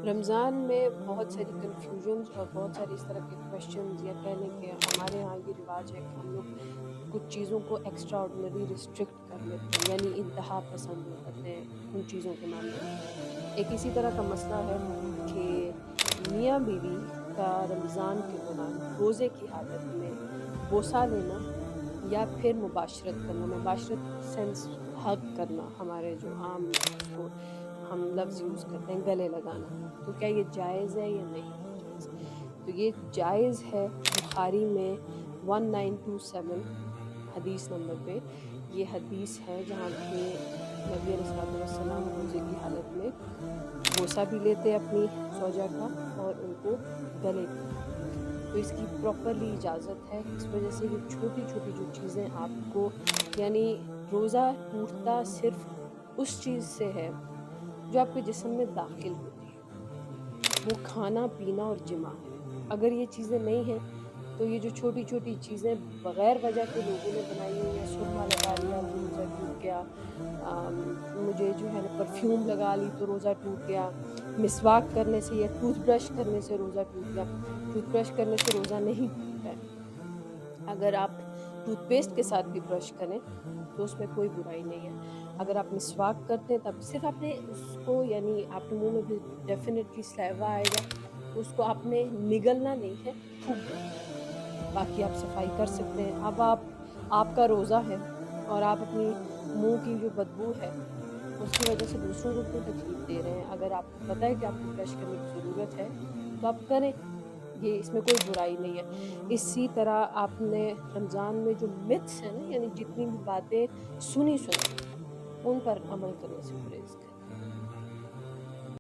رمضان میں بہت ساری کنفیوژنز اور بہت ساری اس طرح کے کویشچنز یا کہہ لیں کہ ہمارے یہاں یہ رواج ہے کہ ہم لوگ کچھ چیزوں کو ایکسٹرا آرڈنری ریسٹرکٹ کر لیتے ہیں، یعنی انتہا پسند ہو جاتے ہیں ان چیزوں کے معاملے میں۔ ایک اسی طرح کا مسئلہ ہے کہ میاں بیوی کا رمضان کے دوران روزے کی حالت میں بوسہ لینا یا پھر مباشرت کرنا، مباشرت سینس حگ کرنا، ہمارے جو عام اس کو ہم لفظ یوز کرتے ہیں گلے لگانا، تو کیا یہ جائز ہے یا نہیں ہے جائز؟ تو یہ جائز ہے۔ بخاری میں 1927 حدیث نمبر پہ یہ حدیث ہے جہاں پہ نبی علیہ الصلوۃ والسلام روزے کی حالت میں بوسہ بھی لیتے اپنی زوجہ کا اور ان کو گلے بھی لگاتے۔ تو اس کی پراپرلی اجازت ہے، اس وجہ سے یہ چھوٹی چھوٹی جو چیزیں آپ کو، یعنی روزہ ٹوٹتا صرف اس چیز سے ہے جو آپ کے جسم میں داخل ہوتی ہے، وہ کھانا پینا اور جماع ہے۔ اگر یہ چیزیں نہیں ہیں تو یہ جو چھوٹی چھوٹی چیزیں بغیر وجہ کے لوگوں نے بنائی ہوئی ہیں، سرما لگا لیا تو روزہ ٹوٹ گیا، مجھے جو ہے نا پرفیوم لگا لی تو روزہ ٹوٹ گیا، مسواک کرنے سے یا ٹوتھ برش کرنے سے روزہ ٹوٹ گیا۔ ٹوتھ برش کرنے سے روزہ نہیں ٹوٹتا ہے، اگر آپ ٹوتھ پیسٹ کے ساتھ بھی برش کریں تو اس میں کوئی برائی نہیں ہے۔ اگر آپ مسواک کرتے ہیں تب صرف آپ نے اس کو، یعنی آپ کے منہ میں بھی ڈیفینیٹلی سلیوا آئے گا تو اس کو آپ نے نگلنا نہیں ہے، تھوک دینا ہے۔ باقی آپ صفائی کر سکتے ہیں۔ اب آپ کا روزہ ہے اور آپ اپنی منہ کی جو بدبو ہے اس کی وجہ سے دوسروں کو کیوں تکلیف دے رہے ہیں؟ اگر آپ کو پتہ ہے کہ آپ کو برش کرنے کی ضرورت ہے تو آپ کریں، یہ اس میں کوئی برائی نہیں ہے۔ اسی طرح آپ نے رمضان میں جو متس ہیں نا، یعنی جتنی بھی باتیں سنی سنائی ان پر عمل کرنے سے گریز کریں۔